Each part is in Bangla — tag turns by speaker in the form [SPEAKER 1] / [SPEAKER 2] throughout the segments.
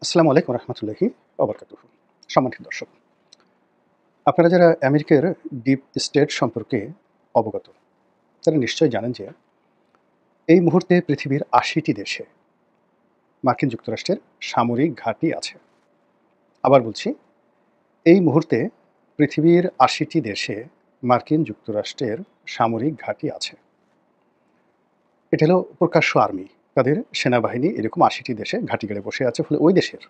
[SPEAKER 1] আসসালামু আলাইকুম রহমতুল্লাহি ওবরকাতুহু। সম্মানিত দর্শক, আপনারা যারা আমেরিকার ডিপ স্টেট সম্পর্কে অবগত, তারা নিশ্চয়ই জানেন যে এই মুহূর্তে পৃথিবীর ৮০টি দেশে মার্কিন যুক্তরাষ্ট্রের সামরিক ঘাঁটি আছে। আবার বলছি, এই মুহূর্তে পৃথিবীর ৮০টি দেশে মার্কিন যুক্তরাষ্ট্রের সামরিক ঘাঁটি আছে। এটা হলো প্রকাশ্য আর্মি, তাদের সেনাবাহিনী এরকম ৮০টি দেশে ঘাঁটি গেড়ে বসে আছে। ফলে ওই দেশের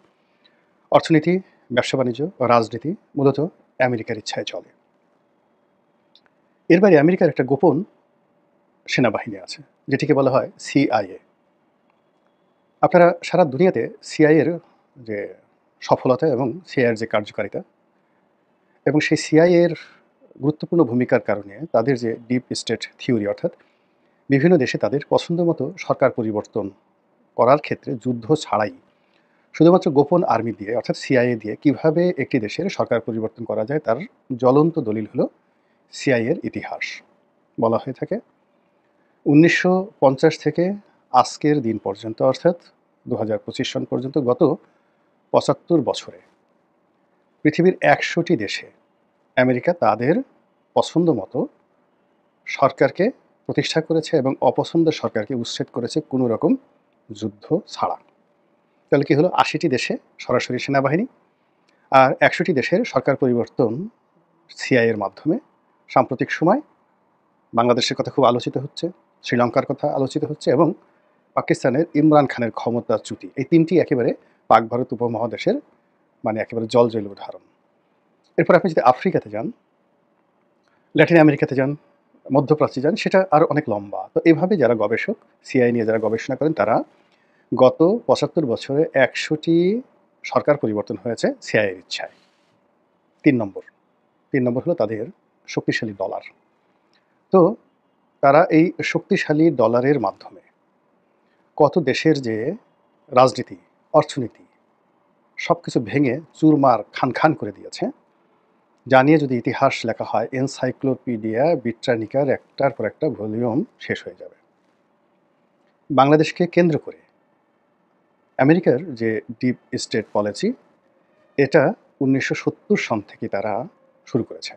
[SPEAKER 1] অর্থনীতি, ব্যবসা বাণিজ্য, রাজনীতি মূলত আমেরিকার ইচ্ছায় চলে। এর বাইরে আমেরিকার একটা গোপন সেনাবাহিনী আছে, যেটিকে বলা হয় সিআইএ। আপনারা সারা দুনিয়াতে সিআইএর যে সফলতা এবং সিআইএর যে কার্যকারিতা এবং সেই সিআইএর গুরুত্বপূর্ণ ভূমিকার কারণে তাদের যে ডিপ স্টেট থিওরি, অর্থাৎ বিভিন্ন দেশে তাদের পছন্দ মতো সরকার পরিবর্তন করার ক্ষেত্রে যুদ্ধ ছাড়াই শুধুমাত্র গোপন আর্মি দিয়ে, অর্থাৎ সিআইএ দিয়ে কীভাবে একটি দেশের সরকার পরিবর্তন করা যায়, তার জ্বলন্ত দলিল হলো সিআইএর ইতিহাস। বলা হয়ে থাকে ১৯৫০ থেকে আজকের দিন পর্যন্ত, অর্থাৎ ২০২৫ সন পর্যন্ত গত ৭৫ বছরে পৃথিবীর ১০০টি দেশে আমেরিকা তাদের পছন্দ মতো সরকারকে প্রতিষ্ঠা করেছে এবং অপছন্দের সরকারকে উচ্ছেদ করেছে কোনো রকম যুদ্ধ ছাড়া। তাহলে কি হলো, ৮০টি দেশে সরাসরি সেনাবাহিনী আর ১০০টি দেশের সরকার পরিবর্তন সিআইএর মাধ্যমে। সাম্প্রতিক সময় বাংলাদেশের কথা খুব আলোচিত হচ্ছে, শ্রীলঙ্কার কথা আলোচিত হচ্ছে এবং পাকিস্তানের ইমরান খানের ক্ষমতাচ্যুতি। এই তিনটি একেবারে পাক ভারত উপমহাদেশের একেবারে জলজল উদাহরণ। এরপর আপনি যদি আফ্রিকাতে যান, ল্যাটিন আমেরিকাতে যান, মধ্যপ্রাচ্যে যান, সেটা আরও অনেক লম্বা। তো এভাবে যারা গবেষক, সিআই নিয়ে যারা গবেষণা করেন, তারা গত ৭৫ বছরে ১০০টি সরকার পরিবর্তন হয়েছে সিআইয়ের ইচ্ছায়। ৩ নম্বর হলো তাদের শক্তিশালী ডলার। তো তারা এই শক্তিশালী ডলারের মাধ্যমে কত দেশের যে রাজনীতি, অর্থনীতি সব কিছু ভেঙে চুরমার খান করে দিয়েছে, যা নিয়ে যদি ইতিহাস লেখা হয়, এনসাইক্লোপিডিয়া ব্রিটানিকার একটার পর একটা ভলিউম শেষ হয়ে যাবে। বাংলাদেশকে কেন্দ্র করে আমেরিকার যে ডিপ স্টেট পলিসি, এটা ১৯৭০ সন থেকে তারা শুরু করেছে।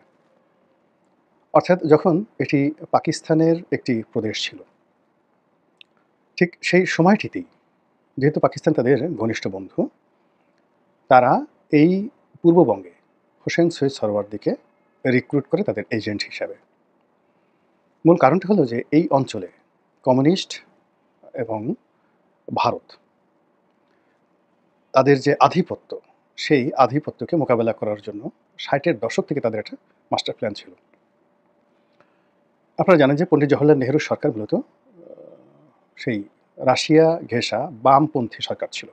[SPEAKER 1] অর্থাৎ যখন এটি পাকিস্তানের একটি প্রদেশ ছিল, ঠিক সেই সময়টিতেই, যেহেতু পাকিস্তান তাদের ঘনিষ্ঠ বন্ধু, তারা এই পূর্ববঙ্গে হোসেন সৈয়দ সরওয়ার্দিকে রিক্রুট করে তাদের এজেন্ট হিসাবে। মূল কারণটা হলো যে এই অঞ্চলে কমিউনিস্ট এবং ভারত তাদের যে আধিপত্য, সেই আধিপত্যকে মোকাবেলা করার জন্য ৬০-এর দশক থেকে তাদের একটা মাস্টার প্ল্যান ছিল। আপনারা জানেন যে পণ্ডিত জওহরলাল নেহরুর সরকার মূলত সেই রাশিয়া ঘেঁষা বামপন্থী সরকার ছিল।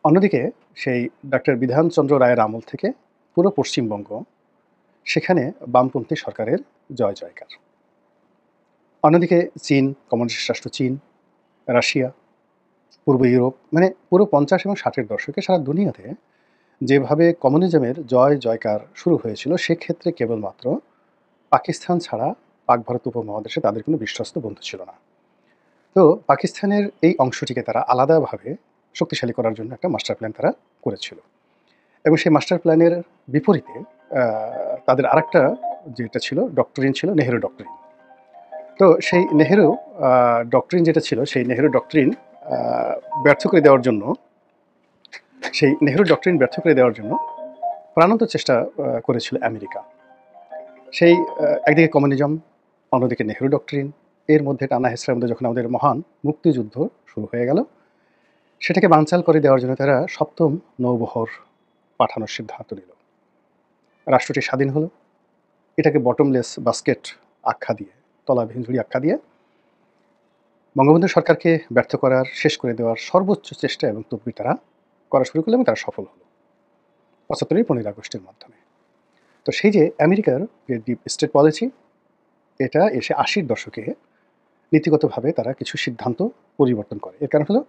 [SPEAKER 1] অন্যদিকে সেই ডক্টর বিধানচন্দ্র রায়ের আমল থেকে পুরো পশ্চিমবঙ্গ, সেখানে বামপন্থী সরকারের জয় জয়কার। অন্যদিকে চীন, কমিউনিস্ট রাষ্ট্র চীন, রাশিয়া, পূর্ব ইউরোপ, পুরো ৫০ এবং ৬০-এর দশকে সারা দুনিয়াতে যেভাবে কমিউনিজমের জয় জয়কার শুরু হয়েছিল, সেক্ষেত্রে কেবলমাত্র পাকিস্তান ছাড়া পাক ভারত উপমহাদেশে তাদের কোনো বিশ্বস্ত বন্ধু ছিল না। তো পাকিস্তানের এই অংশটিকে তারা আলাদাভাবে শক্তিশালী করার জন্য একটা মাস্টার প্ল্যান তারা করেছিল এবং সেই মাস্টার প্ল্যানের বিপরীতে তাদের আরেকটা যেটা ছিল ডক্টরিন ছিল নেহেরু ডক্টরিন। তো সেই নেহেরু ডক্টরিন যেটা ছিল, সেই নেহেরু ডক্টরিন ব্যর্থ করে দেওয়ার জন্য প্রাণান্ত চেষ্টা করেছিল আমেরিকা। সেই একদিকে কমিউনিজম, অন্যদিকে নেহেরু ডক্টরিন, এর মধ্যে টানা হেঁচড়ার মধ্যে যখন আমাদের মহান মুক্তিযুদ্ধ শুরু হয়ে গেল, সেটাকে বানচাল করে দেওয়ার জন্য তারা ৭ম নৌবহর পাঠানোর সিদ্ধান্ত নিল। রাষ্ট্রটি স্বাধীন হলো। এটাকে বটমলেস বাস্কেট আখ্যা দিয়ে, তলাবিহীন ঝুড়ি আখ্যা দিয়ে বঙ্গবন্ধু সরকারকে ব্যর্থ করার, শেষ করে দেওয়ার সর্বোচ্চ চেষ্টা এবং তদবির তারা করা শুরু করলো এবং তারা সফল হলো ৭৫-ই ১৫ই আগস্টের মাধ্যমে। তো সেই যে আমেরিকার যে ডিপ স্টেট পলিসি, এটা এসে ৮০-র দশকে নীতিগতভাবে তারা কিছু সিদ্ধান্ত পরিবর্তন করে। এর কারণ হলো,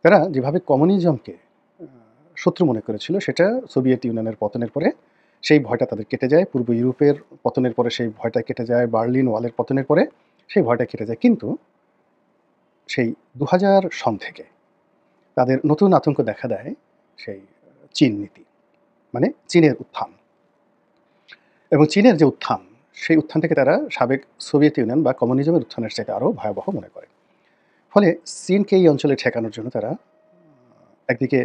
[SPEAKER 1] তারা যেভাবে কমিউনিজমকে শত্রু মনে করেছিল, সেটা সোভিয়েত ইউনিয়নের পতনের পরে সেই ভয়টা তাদের কেটে যায়। পূর্ব ইউরোপের পতনের পরে সেই ভয়টা কেটে যায়। বার্লিন ওয়ালের পতনের পরে সেই ভয়টা কেটে যায়। কিন্তু সেই ২০০০ সন থেকে তাদের নতুন আতঙ্ক দেখা দেয় সেই চীন নীতি, মানে চীনের উত্থান। এবং চীনের যে উত্থান, সেই উত্থানটাকে তারা সাবেক সোভিয়েত ইউনিয়ন বা কমিউনিজমের উত্থানের চাইতে আরও ভয়াবহ মনে করে। ফলে চীনকে এই অঞ্চলে ঠেকানোর জন্য তারা একদিকে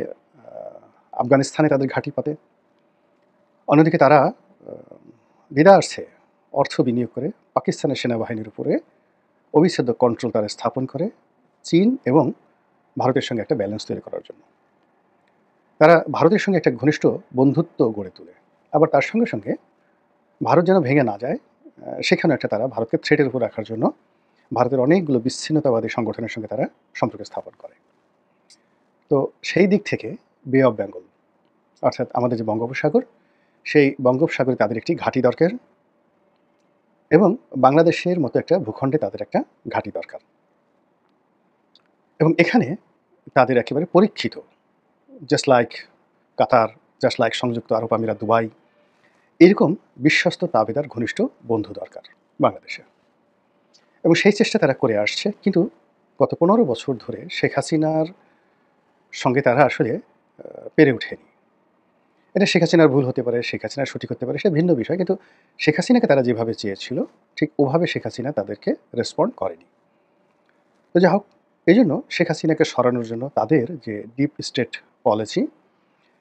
[SPEAKER 1] আফগানিস্তানে তাদের ঘাঁটি পাতে, অন্যদিকে তারা বিদেশে অর্থ বিনিয়োগ করে পাকিস্তানের সেনাবাহিনীর উপরে অবিচ্ছেদ্য কন্ট্রোল তারা স্থাপন করে চীন এবং ভারতের সঙ্গে একটা ব্যালেন্স তৈরি করার জন্য। তারা ভারতের সঙ্গে একটা ঘনিষ্ঠ বন্ধুত্ব গড়ে তোলে, আবার তার সঙ্গে সঙ্গে ভারত যেন ভেঙে না যায় সেখানে একটা তারা ভারতকে থ্রেটের উপর রাখার জন্য ভারতের অনেকগুলো বিচ্ছিন্নতাবাদী সংগঠনের সঙ্গে তারা সম্পর্ক স্থাপন করে। তো সেই দিক থেকে বে অফ বেঙ্গল, অর্থাৎ আমাদের যে বঙ্গোপসাগর, সেই বঙ্গোপসাগরে তাদের একটি ঘাঁটি দরকার এবং বাংলাদেশের মতো একটা ভূখণ্ডে তাদের একটা ঘাঁটি দরকার। এবং এখানে তাদের একেবারে পরীক্ষিত, জাস্ট লাইক কাতার, জাস্ট লাইক সংযুক্ত আরব আমিরাত, দুবাই, এরকম বিশ্বস্ত তাবেদার ঘনিষ্ঠ বন্ধু দরকার বাংলাদেশে। এবং সেই চেষ্টা তারা করে আসছে, কিন্তু গত 15 বছর ধরে শেখ হাসিনার সঙ্গে তারা আসলে পেরে ওঠেনি। এটা শেখ হাসিনার ভুল হতে পারে, শেখ হাসিনার সঠিক হতে পারে, সে ভিন্ন বিষয়, কিন্তু শেখ হাসিনাকে তারা যেভাবে চেয়েছিল ঠিক ওভাবে শেখ হাসিনা তাদেরকে রেসপন্ড করেনি। তো যাই হোক, এই জন্য শেখ হাসিনাকে সরানোর জন্য তাদের যে ডিপ স্টেট পলিসি,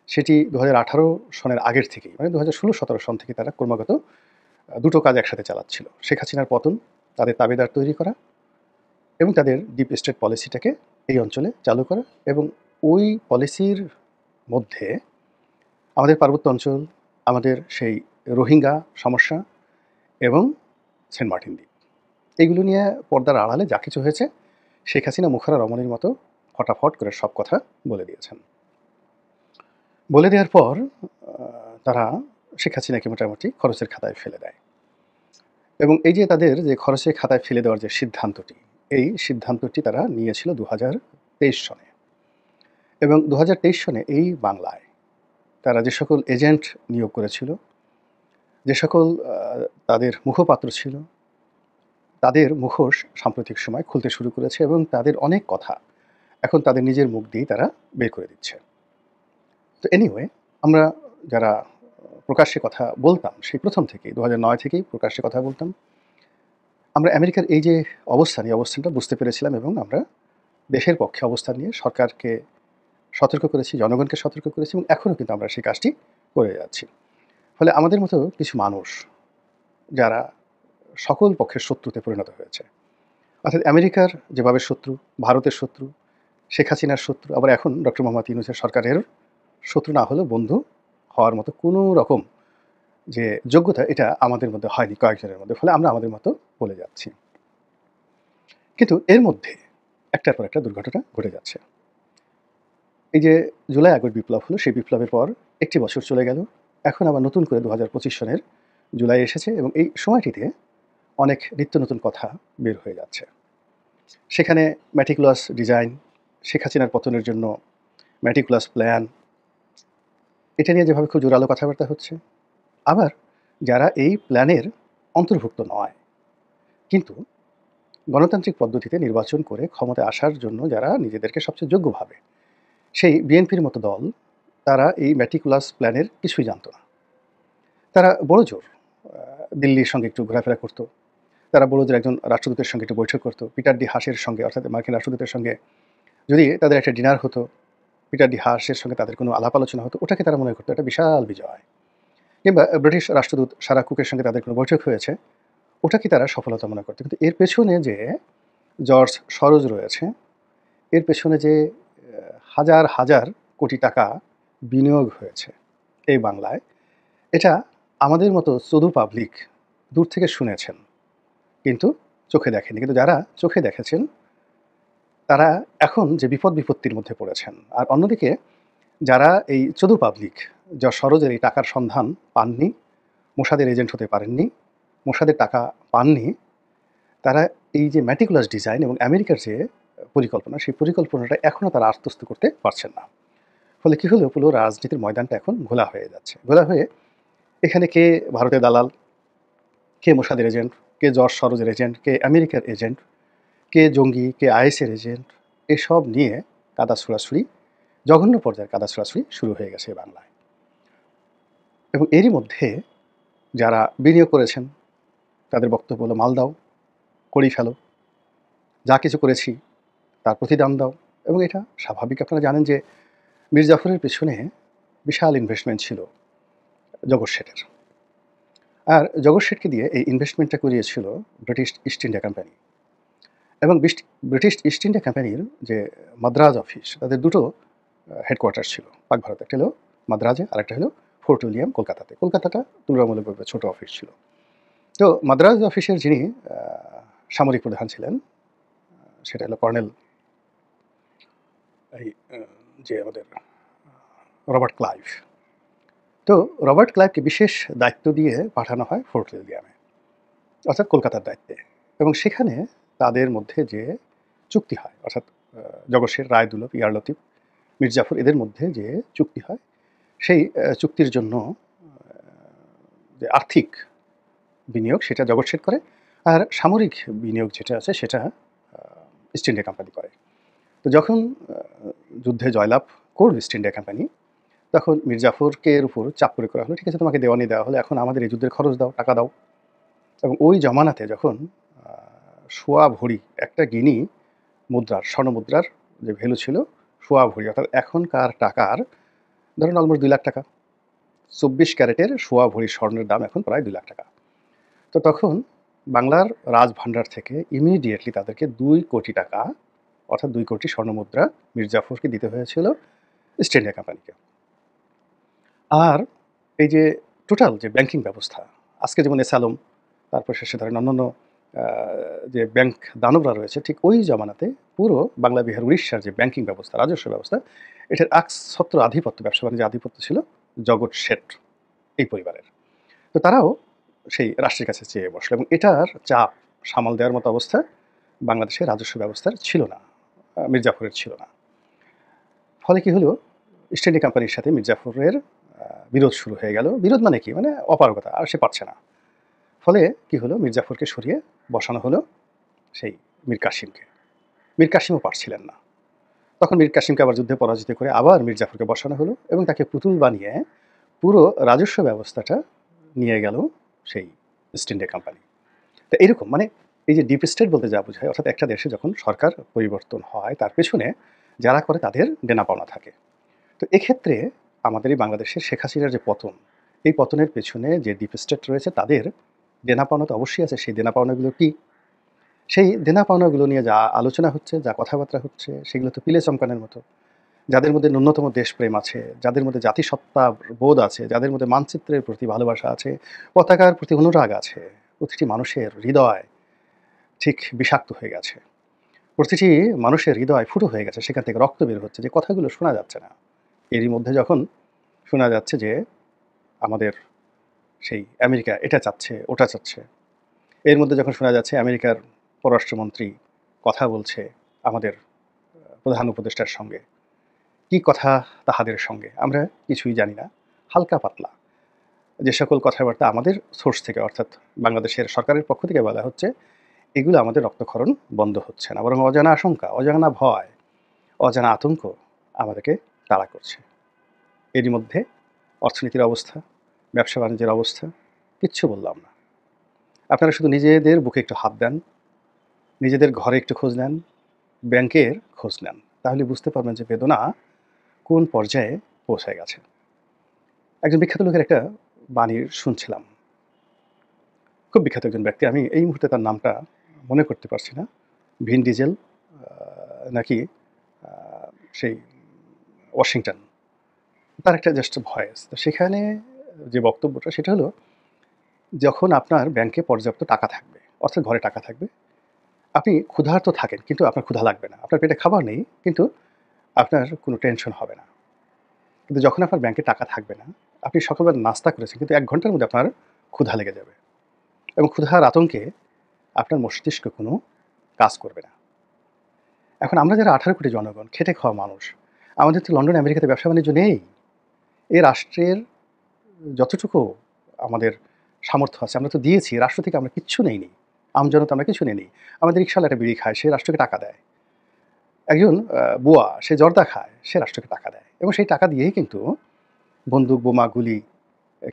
[SPEAKER 1] সেটি 2018 সনের আগের থেকেই, মানে 2016-17 সন থেকে তারা ক্রমাগত দুটো কাজ একসাথে চালাচ্ছিল। শেখ হাসিনার পতন, তাদের তাবেদার তৈরি করা এবং তাদের ডিপ স্টেট পলিসিটাকে এই অঞ্চলে চালু করা। এবং ওই পলিসির মধ্যে আমাদের পার্বত্য অঞ্চল, আমাদের সেই রোহিঙ্গা সমস্যা এবং সেন্ট মার্টিন দ্বীপ, এগুলো নিয়ে পর্দার আড়ালে যা কিছু হয়েছে শেখ হাসিনা মুখারা রমণীর মতো ফটাফট করে সব কথা বলে দিয়েছেন। বলে দেওয়ার পর তারা শেখ হাসিনাকে মোটামুটি খরচের খাতায় ফেলে দেয়। এবং এই যে তাদের যে খরচের খাতায় ফেলে দেওয়ার যে সিদ্ধান্তটি, এই সিদ্ধান্তটি তারা নিয়েছিল 2023 সনে। এবং 2023 সনে এই বাংলায় তারা যে সকল এজেন্ট নিয়োগ করেছিল, যে সকল তাদের মুখপাত্র ছিল, তাদের মুখোশ সাম্প্রতিক সময় খুলতে শুরু করেছে এবং তাদের অনেক কথা এখন তাদের নিজের মুখ দিয়েই তারা বের করে দিচ্ছে। তো এনিওয়ে, আমরা যারা প্রকাশ্যে কথা বলতাম সেই প্রথম থেকেই, 2009 থেকেই প্রকাশ্যে কথা বলতাম, আমরা আমেরিকার এই যে অবস্থান, এই অবস্থানটা বুঝতে পেরেছিলাম এবং আমরা দেশের পক্ষে অবস্থান নিয়ে সরকারকে সতর্ক করেছি, জনগণকে সতর্ক করেছি এবং এখনও কিন্তু আমরা সেই কাজটি করে যাচ্ছি। ফলে আমাদের মতো কিছু মানুষ যারা সকল পক্ষের শত্রুতে পরিণত হয়েছে, অর্থাৎ আমেরিকার যেভাবে শত্রু, ভারতের শত্রু, শেখ হাসিনার শত্রু, আবার এখন ডক্টর মোহাম্মদ ইউনূসের সরকারের শত্রু না হলেও বন্ধু হওয়ার মতো কোনো রকম যে যোগ্যতা, এটা আমাদের মধ্যে হয়নি কয়েকজনের মধ্যে। ফলে আমরা আমাদের মতো বলে যাচ্ছি। কিন্তু এর মধ্যে একটার পর একটা দুর্ঘটনা ঘটে যাচ্ছে। এই যে জুলাই আগস্ট বিপ্লব হলো, সেই বিপ্লবের পর একটি বছর চলে গেল, এখন আবার নতুন করে 2025 সনের জুলাই এসেছে এবং এই সময়টিতে অনেক নিত্য নতুন কথা বের হয়ে যাচ্ছে। সেখানে ম্যাটিকুলাস ডিজাইন, শেখ হাসিনার পতনের জন্য ম্যাটিকুলাস প্ল্যান, এটা নিয়ে যেভাবে খুব জোরালো কথাবার্তা হচ্ছে। আবার যারা এই প্ল্যানের অন্তর্ভুক্ত নয়, কিন্তু গণতান্ত্রিক পদ্ধতিতে নির্বাচন করে ক্ষমতায় আসার জন্য যারা নিজেদেরকে সবচেয়ে যোগ্য ভাবে, সেই বিএনপির মতো দল, তারা এই ম্যাটিকুলাস প্ল্যানের কিছুই জানতো না। তারা বড় জোর দিল্লির সঙ্গে একটু ঘোরাফেরা করতো, তারা বড় জোর একজন রাষ্ট্রদূতের সঙ্গে একটু বৈঠক করতো, পিটার ডি হাসের সঙ্গে, অর্থাৎ মার্কিন রাষ্ট্রদূতের সঙ্গে যদি তাদের একটা ডিনার হতো, পিটার ডি হাসের সঙ্গে তাদের কোনো আলাপ আলোচনা হতো, ওটাকে তারা মনে করতো একটা বিশাল বিজয়। কিংবা ব্রিটিশ রাষ্ট্রদূত সারা কুকের সঙ্গে তাদের কোনো বৈঠক হয়েছে, ওটাকে তারা সফলতা মনে করতো। কিন্তু এর পেছনে যে জর্জ সরোজ রয়েছে, এর পেছনে যে হাজার হাজার কোটি টাকা বিনিয়োগ হয়েছে এই বাংলায়, এটা আমাদের মতো চোদু পাবলিক দূর থেকে শুনেছেন কিন্তু চোখে দেখেনি। কিন্তু যারা চোখে দেখেছেন তারা এখন যে বিপদ বিপত্তির মধ্যে পড়েছেন। আর অন্যদিকে যারা এই চোদু পাবলিক, যা সরোজের এই টাকার সন্ধান পাননি, মোসাদের এজেন্ট হতে পারেননি, মোসাদের টাকা পাননি, তারা এই যে ম্যাটিকুলাস ডিজাইন এবং আমেরিকার যে পরিকল্পনা, সেই পরিকল্পনাটা এখনও তারা আত্মস্থ করতে পারছেন না। ফলে কী হলো, পুরো রাজনীতির ময়দানটা এখন ঘোলা হয়ে যাচ্ছে। ঘোলা হয়ে এখানে কে ভারতের দালাল, কে মোসাদের এজেন্ট, কে জর্জ সরোজের এজেন্ট, কে আমেরিকার এজেন্ট, কে জঙ্গি, কে আইএসের এজেন্ট, এসব নিয়ে কাদা ছুড়াছুড়ি জঘন্য পর্যায়ের কাদা ছোড়াছুড়ি শুরু হয়ে গেছে বাংলায়। এবং এরই মধ্যে যারা বিনিয়োগ করেছেন তাদের বক্তব্য হলো, মাল দাও, করেই ফেলো, যা কিছু করেছি তার প্রতিদান দাও। এবং এটা স্বাভাবিক। আপনারা জানেন যে মীর জাফরের পেছনে বিশাল ইনভেস্টমেন্ট ছিল জগৎ শেঠের। আর জগৎ শেঠকে দিয়ে এই ইনভেস্টমেন্টটা করিয়েছিল ব্রিটিশ ইস্ট ইন্ডিয়া কোম্পানি। এবং ব্রিটিশ ইস্ট ইন্ডিয়া কোম্পানির যে মাদ্রাজ অফিস, তাদের দুটো হেডকোয়ার্টার ছিল পাক ভারতে। একটা হলো মাদ্রাজে, আর একটা হলো ফোর্ট উইলিয়াম কলকাতাতে। কলকাতাটা তুলনামূলকভাবে ছোটো অফিস ছিল। তো মাদ্রাজ অফিসের যিনি সামরিক প্রধান ছিলেন, সেটা হলো কর্নেল এই যে আমাদের রবার্ট ক্লাইভ। তো রবার্ট ক্লাইভকে বিশেষ দায়িত্ব দিয়ে পাঠানো হয় ফোর্ট উইলিয়ামে, অর্থাৎ কলকাতার দায়িত্বে। এবং সেখানে তাদের মধ্যে যে চুক্তি হয়, অর্থাৎ জগৎ শেঠ, রায়দুল্লভ, ইয়ার লতিফ, মীর জাফর এদের মধ্যে যে চুক্তি হয়, সেই চুক্তির জন্য যে আর্থিক বিনিয়োগ সেটা জগৎ শেঠ করে, আর সামরিক বিনিয়োগ যেটা আছে সেটা ইস্ট ইন্ডিয়া কোম্পানি করে। তো যখন যুদ্ধে জয়লাভ করল ইস্ট ইন্ডিয়া কোম্পানি, তখন মীর জাফরকে এর উপর চাপ প্রয়োগ করা হলো, ঠিক আছে তোমাকে দেওয়ানি দেওয়া হলো, এখন আমাদের এই যুদ্ধের খরচ দাও, টাকা দাও। এবং ওই জমানাতে যখন সোয়া ভরি একটা গিনি মুদ্রার, স্বর্ণ মুদ্রার যে ভ্যালু ছিল সোয়া ভরি, অর্থাৎ এখনকার টাকার ধরুন অলমোস্ট 2 লাখ টাকা। 24 ক্যারেটের সোয়া ভরি স্বর্ণের দাম এখন প্রায় 2 লাখ টাকা। তো তখন বাংলার রাজভাণ্ডার থেকে ইমিডিয়েটলি তাদেরকে 2 কোটি টাকা, অর্থাৎ 2 কোটি স্বর্ণ মুদ্রা মীর জাফরকে দিতে হয়েছিল ইস্ট ইন্ডিয়া কোম্পানিকে। আর এই যে টোটাল যে ব্যাংকিং ব্যবস্থা, আজকে যেমন এসালম, তারপর শেষে ধরেন অন্যান্য যে ব্যাংক দানবরা রয়েছে, ঠিক ওই জমানাতে পুরো বাংলা, বিহার, উড়িষ্যার যে ব্যাংকিং ব্যবস্থা, রাজস্ব ব্যবস্থা, এটার একছত্র আধিপত্য, ব্যবসা বাণিজ্য আধিপত্য ছিল জগৎ শেঠ এই পরিবারের। তো তারাও সেই রাষ্ট্রের কাছে চেয়ে বসলো, এবং এটার চাপ সামাল দেওয়ার মতো অবস্থা বাংলাদেশের রাজস্ব ব্যবস্থার ছিল না, মীর জাফরের ছিল না। ফলে কি হলো, ইস্ট ইন্ডিয়া কোম্পানির সাথে মীর জাফরের বিরোধ শুরু হয়ে গেল। বিরোধ মানে কি, মানে অপারগতা, আর সে পারছে না। ফলে কি হলো, মীর জাফরকে সরিয়ে বসানো হলো সেই মীর কাসিমকে। মীর কাসিমও পারছিলেন না। তখন মীর কাসিমকে আবার যুদ্ধে পরাজিত করে আবার মীর জাফরকে বসানো হলো, এবং তাকে পুতুল বানিয়ে পুরো রাজস্ব ব্যবস্থাটা নিয়ে গেল সেই ইস্ট ইন্ডিয়া কোম্পানি। তো এরকম মানে এই যে ডিপ স্টেট বলতে যা বোঝায়, অর্থাৎ একটা দেশে যখন সরকার পরিবর্তন হয় তার পেছনে যারা করে তাদের দেনা পাওনা থাকে। তো এক্ষেত্রে আমাদের এই বাংলাদেশের শেখ হাসিনার যে পতন, এই পতনের পেছনে যে ডিপ স্টেট রয়েছে তাদের দেনা পাওনা তো অবশ্যই আছে। সেই দেনা পাওনাগুলো কি? সেই দেনা পাওনাগুলো নিয়ে যা আলোচনা হচ্ছে, যা কথাবার্তা হচ্ছে, সেগুলো তো পিলে চমকানোর মতো। যাদের মধ্যে ন্যূনতম দেশপ্রেম আছে, যাদের মধ্যে জাতিসত্তা বোধ আছে, যাদের মধ্যে মানচিত্রের প্রতি ভালোবাসা আছে, পতাকার প্রতি অনুরাগ আছে, প্রতিটি মানুষের হৃদয় ঠিক বিষাক্ত হয়ে গেছে। প্রতিটি মানুষের হৃদয় ফুটো হয়ে গেছে, সেখান থেকে রক্ত বের হচ্ছে, যে কথাগুলো শোনা যাচ্ছে না। এরই মধ্যে যখন শোনা যাচ্ছে যে আমাদের সেই আমেরিকা এটা চাচ্ছে, ওটা চাচ্ছে, এর মধ্যে যখন শোনা যাচ্ছে আমেরিকার পররাষ্ট্রমন্ত্রী কথা বলছে আমাদের প্রধান উপদেষ্টার সঙ্গে, কি কথা তাহাদের সঙ্গে আমরা কিছুই জানি না, হালকা পাতলা যে সকল কথাবার্তা আমাদের সোর্স থেকে, অর্থাৎ বাংলাদেশের সরকারের পক্ষ থেকে বলা হচ্ছে, এগুলো আমাদের রক্তক্ষরণ বন্ধ হচ্ছে না, বরং অজানা আশঙ্কা, অজানা ভয়, অজানা আতঙ্ক আমাদেরকে তাড়া করছে। এরই মধ্যে অর্থনীতির অবস্থা, ব্যবসা বাণিজ্যের অবস্থা, কিচ্ছু বললাম না। আপনারা শুধু নিজেদের বুকে একটু হাত দেন, নিজেদের ঘরে একটু খোঁজ নেন, ব্যাংকের খোঁজ নেন, তাহলে বুঝতে পারবেন যে বেদনা কোন পর্যায়ে পৌঁছায় গেছে। একজন বিখ্যাত লোকের একটা বাণী শুনছিলাম, খুব বিখ্যাত একজন ব্যক্তি, আমি এই মুহূর্তে তার নামটা মনে করতে পারছি না, ভিন ডিজেল নাকি সেই ওয়াশিংটন, তার একটা জাস্ট ভয়েস। তো সেখানে যে বক্তব্যটা সেটা হলো, যখন আপনার ব্যাংকে পর্যাপ্ত টাকা থাকবে, অর্থাৎ ঘরে টাকা থাকবে, আপনি ক্ষুধার্ত থাকেন কিন্তু আপনার ক্ষুধা লাগবে না, আপনার পেটে খাবার নেই কিন্তু আপনার কোনো টেনশন হবে না। কিন্তু যখন আপনার ব্যাংকে টাকা থাকবে না, আপনি সকালবেলা নাস্তা করেছেন কিন্তু 1 ঘন্টার মধ্যে আপনার ক্ষুধা লেগে যাবে, এবং ক্ষুধার আতঙ্কে আপনার মস্তিষ্ক কোনো কাজ করবে না। এখন আমরা যারা 18 কোটি জনগণ, খেটে খাওয়া মানুষ, আমাদের তো লন্ডন আমেরিকাতে ব্যবসা বাণিজ্য নেই। এই রাষ্ট্রের যতটুকু আমাদের সামর্থ্য আছে আমরা তো দিয়েছি, রাষ্ট্র থেকে আমরা কিচ্ছু নেইনি, আমজনতা আমরা কিছু নেইনি। আমাদের রিকশাওয়ালা একটা বিড়ি খায়, সে রাষ্ট্রকে টাকা দেয়। একজন বুয়া সে জর্দা খায়, সে রাষ্ট্রকে টাকা দেয় এবং সেই টাকা দিয়েই কিন্তু বন্দুক, বোমা, গুলি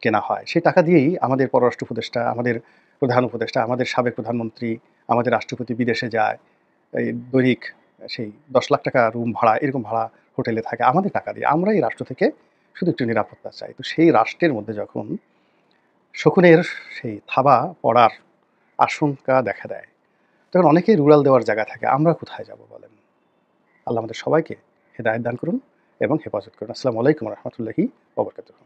[SPEAKER 1] কেনা হয়। সেই টাকা দিয়েই আমাদের পররাষ্ট্র উপদেষ্টা, আমাদের প্রধান উপদেষ্টা, আমাদের সাবেক প্রধানমন্ত্রী, আমাদের রাষ্ট্রপতি বিদেশে যায়। এই দৈনিক সেই ৳১০,০০,০০০ রুম ভাড়া, এরকম ভাড়া হোটেলে থাকে আমাদের টাকা দিয়ে। আমরা এই রাষ্ট্র থেকে শুধু একটু নিরাপত্তা চাই। তো সেই রাষ্ট্রের মধ্যে যখন শকুনের সেই থাবা পড়ার আশঙ্কা দেখা দেয়, তখন অনেকেই রুরাল দেওয়ার জায়গা থাকে। আমরা কোথায় যাব বলেন? আল্লাহ আমাদের সবাইকে হেদায়েত দান করুন এবং হেফাজত করুন। আসসালামু আলাইকুম ওয়া রাহমাতুল্লাহি ওয়া বারাকাতুহু।